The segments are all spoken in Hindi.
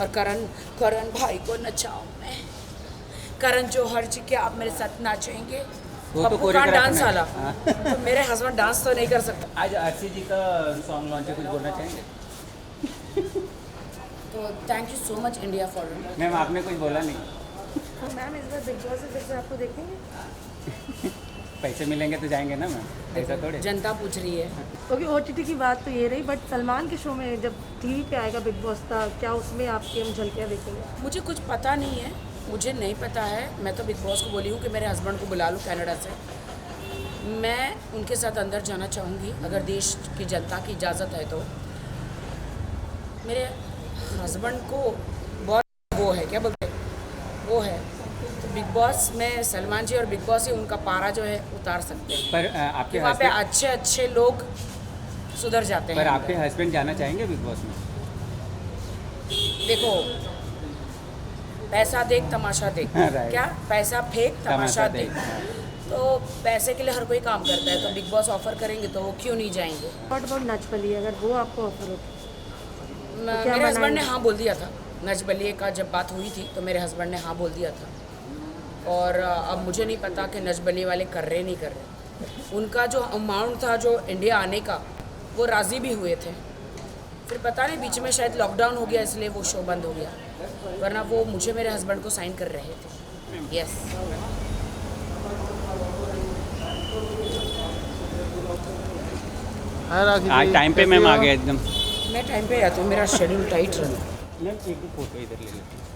और करण करण भाई को नचाऊं मैं। करण जौहर जी के आप मेरे साथ नाचेंगे। वो तो पप्पू खान कोरियोग्राफर डांस है। वाला हाँ। तो मेरे हस्बैंड डांस तो नहीं कर सकते। आज आरसी जी का सॉन्ग लॉन्च है, कुछ बोलना चाहेंगे? तो thank you so much India for. Ma'am आपने कुछ बोला नहीं। मैम इस बार बिग बॉस से फिर से आपको देखेंगे? पैसे मिलेंगे तो जाएंगे ना मैम, ऐसा थोड़े। जनता पूछ रही है। क्योंकि ओटीटी की बात तो ये रही, बट सलमान के शो में जब टीवी पे आएगा बिग बॉस था, क्या उसमें आपके हम झलकियाँ देखेंगे? मुझे कुछ पता नहीं है, मुझे नहीं पता है। मैं तो बिग बॉस को बोली हूँ कि मेरे हस्बैंड को बुला लूँ कनाडा से। मैं उनके साथ अंदर जाना चाहूँगी अगर देश की जनता की इजाज़त है तो। मेरे हस्बैंड को बहुत वो है, क्या बोलते हैं, वो है। तो बिग बॉस में सलमान जी और बिग बॉस ही उनका पारा जो है उतार सकते हैं। पर आपके वहाँ पे हस्बैंड अच्छे अच्छे लोग सुधर जाते हैं। पर आपके हस्बैंड जाना चाहेंगे बिग बॉस में? देखो, पैसा देख तमाशा देख। Right. क्या पैसा फेंक तमाशा देख। हाँ। तो पैसे के लिए हर कोई काम करता है, तो बिग बॉस ऑफर करेंगे तो वो क्यों नहीं जाएंगे। वॉट अबाउट नच बलिए, अगर वो आपको ऑफर हो? क्या मेरे हस्बैंड ने मनाएंगे? हाँ बोल दिया था। नच बलिए का जब बात हुई थी तो मेरे हस्बैंड ने हाँ बोल दिया था। और अब मुझे नहीं पता कि नच बलिए वाले कर रहे नहीं कर रहे। उनका जो अमाउंट था जो इंडिया आने का, वो राज़ी भी हुए थे। फिर पता नहीं बीच में शायद लॉकडाउन हो गया इसलिए वो शो बंद हो गया, वरना वो मुझे मेरे हस्बैंड को साइन कर रहे थे। यस। आज टाइम पे मैम आ गया एकदम। मैं टाइम पे आती हूँ, मेरा शेड्यूल टाइट रहा। मैम एक फोटो इधर ले लेते हैं।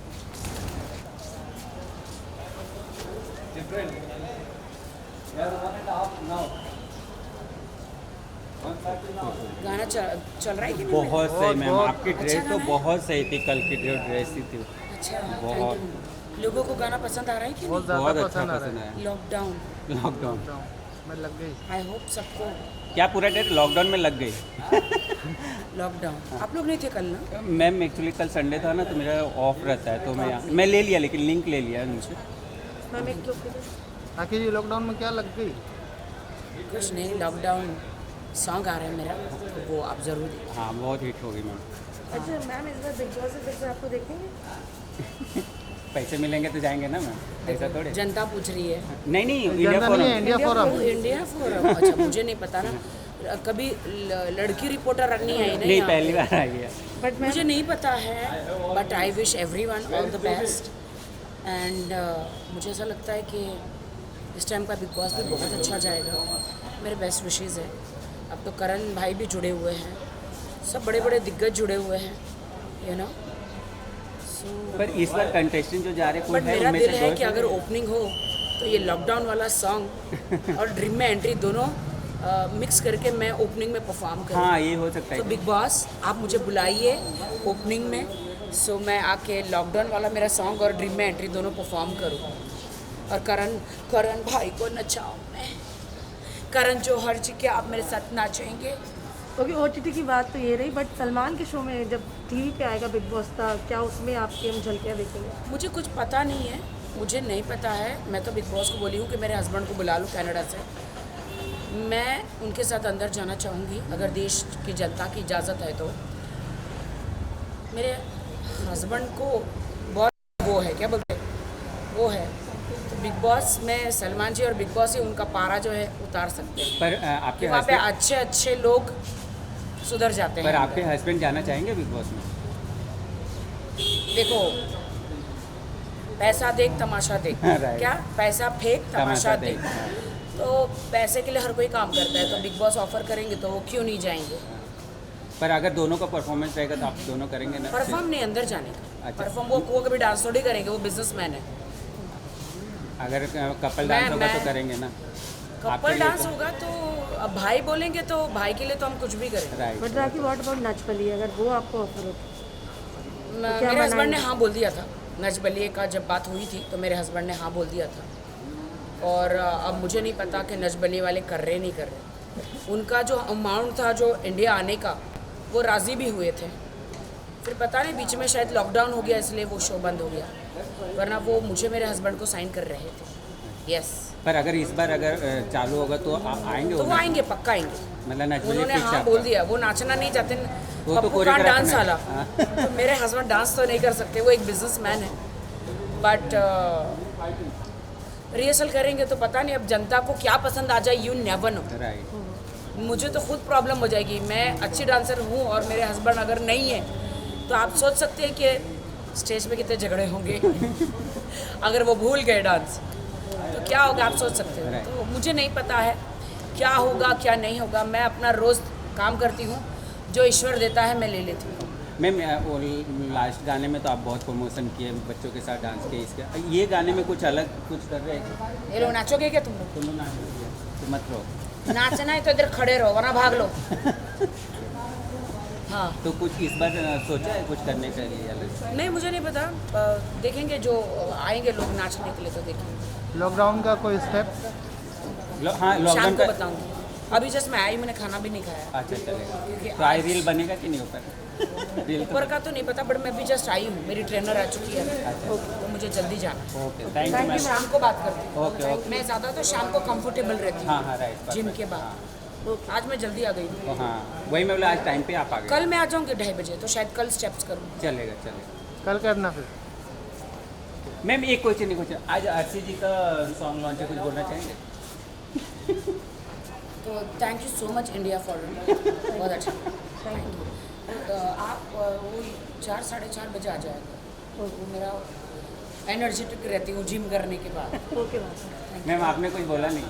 गाना चल रहा है कि नहीं? बहुत सही मैम, आपकी अच्छा ड्रेस तो गाना है। बहुत सही थी, कल की जो ड्रेस थी। अच्छा, बहुत। Thank you. लोगों को गाना पसंद आ रहा है कि नहीं? बहुत अच्छा पसंद आया। लॉकडाउन, लॉकडाउन मैं लग गई। आई होप सबको क्या पूरा डेट लॉकडाउन में लग गई? लॉकडाउन। आप लोग नहीं थे कल ना? मैम एक्चुअली कल संडे था ना, तो मेरा ऑफ रहता है, तो मैं ले लिया, लेकिन लिंक ले लिया उनसे। मैम एक जोक दे। आखिर ये लॉकडाउन में क्या लग गई? कुछ नहीं, लॉकडाउन सॉन्ग आ रहा है मेरा, तो वो आप ज़रूर देखिए। हाँ बहुत हिट होगी मैम। अच्छा मैम इस बार बिग बॉस से फिर से आपको देखेंगे? पैसे मिलेंगे तो जाएंगे ना मैम, ऐसा थोड़े। जनता पूछ रही है। नहीं नहीं, इंडिया जनता नहीं है, forum. India forum. India forum, अच्छा मुझे नहीं पता ना। कभी लड़की रिपोर्टर नहीं आई नहीं यहाँ पहली पे। बार आई है। बट मैम मुझे नहीं पता है, but I wish every one all the best. And मुझे ऐसा लगता है कि इस टाइम का बिग बॉस भी बहुत अच्छा जाएगा। मेरे बेस्ट विशेज़ है। अब तो करण भाई भी जुड़े हुए हैं, सब बड़े बड़े दिग्गज जुड़े हुए हैं, यू नो। सो पर इस बार कंटेस्टेंट जो जा रहे हैं, कोई बट है मेरा उनमें दिल से है दो कि अगर ओपनिंग हो तो ये लॉकडाउन वाला सॉन्ग और ड्रीम में एंट्री दोनों मिक्स करके मैं ओपनिंग में परफॉर्म करूँ। हाँ ये हो सकता तो है। बिग बॉस आप मुझे बुलाइए ओपनिंग में, सो मैं आके लॉकडाउन वाला मेरा सॉन्ग और ड्रीम में एंट्री दोनों परफॉर्म करूँ और करण भाई को नचाऊं मैं। करण जौहर जी के आप मेरे साथ नाचेंगे। क्योंकि ओटीटी की बात तो ये रही, बट सलमान के शो में जब टीवी पे आएगा बिग बॉस था, क्या उसमें आपके हम झलकियाँ देखेंगे? मुझे कुछ पता नहीं है, मुझे नहीं पता है। मैं तो बिग बॉस को बोली हूँ कि मेरे हस्बैंड को बुला लूँ कनाडा से। मैं उनके साथ अंदर जाना चाहूँगी अगर देश की जनता की इजाज़त है तो। मेरे हस्बैंड को बहुत वो है, क्या बोलते हैं, वो है। तो बिग बॉस में सलमान जी और बिग बॉस ही उनका पारा जो है उतार सकते हैं। पर आपके वहाँ पे हस्बैंड अच्छे अच्छे लोग सुधर जाते हैं। पर आपके हस्बैंड जाना चाहेंगे बिग बॉस में? देखो, पैसा देख तमाशा देख। Right. क्या पैसा फेंक तमाशा देख। हाँ। तो पैसे के लिए हर कोई काम करता है, तो बिग बॉस ऑफर करेंगे तो वो क्यों नहीं जाएंगे। पर अगर दोनों का परफॉर्मेंस रहेगा तो आप दोनों करेंगे ना? परफॉर्म नहीं, अंदर जाने का अच्छा। परफॉर्म। वो कभी डांस थोड़ी करेंगे, वो बिजनेसमैन है। अगर कपल डांस होगा तो मैं- करेंगे ना? कपल डांस होगा तो अब भाई बोलेंगे तो भाई के लिए तो हम कुछ भी करेंगे। Right. But Rakhi what about Nach Baliye, अगर वो आपको ऑफर हो? क्या मेरे हस्बैंड ने मनाएंगे? हाँ बोल दिया था। नच बलिए का जब बात हुई थी तो मेरे हस्बैंड ने हाँ बोल दिया था। और अब मुझे नहीं पता कि नच बलिए वाले कर रहे नहीं कर रहे। उनका जो अमाउंट था जो इंडिया आने का, वो राज़ी भी हुए थे। फिर पता नहीं बीच में शायद लॉकडाउन हो गया इसलिए वो शो बंद हो गया, वरना वो मुझे मेरे हस्बैंड को साइन कर रहे थे। यस। पर अगर इस बार अगर चालू होगा तो आप आएंगे? तो वो आएंगे, पक्का आएंगे। मतलब नच बलिए उन्होंने फिक्स है हाँ बोल आपका? दिया। वो नाचना नहीं चाहते, वो तो पप्पू का choreographer डांस है। वाला हाँ। तो मेरे हस्बैंड डांस तो नहीं कर सकते, वो एक बिजनेसमैन है, बट रिहर्सल करेंगे तो पता नहीं अब जनता को क्या पसंद आ जाए, यू नेवर नो। राइट। मुझे तो खुद प्रॉब्लम हो जाएगी, मैं अच्छी डांसर हूँ और मेरे हस्बैंड अगर नहीं है तो आप सोच सकते हैं कि स्टेज पे कितने झगड़े होंगे अगर वो भूल गए डांस तो क्या होगा, आप सोच सकते हो। तो मुझे नहीं पता है क्या होगा क्या नहीं होगा, मैं अपना रोज़ काम करती हूँ, जो ईश्वर देता है मैं ले लेती हूँ। मैम वो लास्ट गाने में तो आप बहुत प्रमोशन किए, बच्चों के साथ डांस किए, इसके ये गाने में कुछ अलग कुछ कर रहे हैं? ये लोग नाचोगे क्या तुम लोग? तुम लोग नाच रही है, तो मत रहो। नाचना है तो इधर खड़े रहो वरना भाग लो। हाँ तो कुछ इस बार सोचा है कुछ करने के लिए अलग? नहीं मुझे नहीं पता, देखेंगे जो आएंगे लोग नाचने के लिए तो देखेंगे, लॉकडाउन का कोई स्टेप? हाँ शाम लॉकडाउन को का। बताऊंगी। अभी जस्ट मैं आई, मैंने खाना भी नहीं खाया, अच्छा चलेगा। क्योंकि तो आई आज- रील बनेगा कि नहीं ऊपर? रील तो ऊपर का तो नहीं पता, बट मैं अभी जस्ट आई हूँ, मेरी ट्रेनर आ चुकी है, अच्छा। तो मुझे जल्दी जाना है। ओके थैंक यू मैं मैम। शाम को बात करती हूँ, ओके ओके। मैं ज़्यादा तो शाम को कंफर्टेबल रहती हाँ हूँ हाँ राइट। जिम के बाद। आज मैं जल्दी आ गई हूँ, तो हाँ वही मैं बोला आज टाइम पे आप आ गए। कल मैं आ जाऊँगी 2:30 बजे, तो शायद कल स्टेप्स करूँ। चलेगा चलेगा। कल करना फिर। मैम एक क्वेश्चन नहीं पूछा, आज आरसी जी का सॉन्ग लॉन्च है, कुछ बोलना चाहेंगे? तो thank you so much India for बहुत अच्छा, थैंक यू। तो आप वो 4-4:30 बजे आ जाएगा, वो मेरा एनर्जेटिक रहती हूँ जिम करने के बाद। ओके बात मैम आपने कुछ बोला नहीं?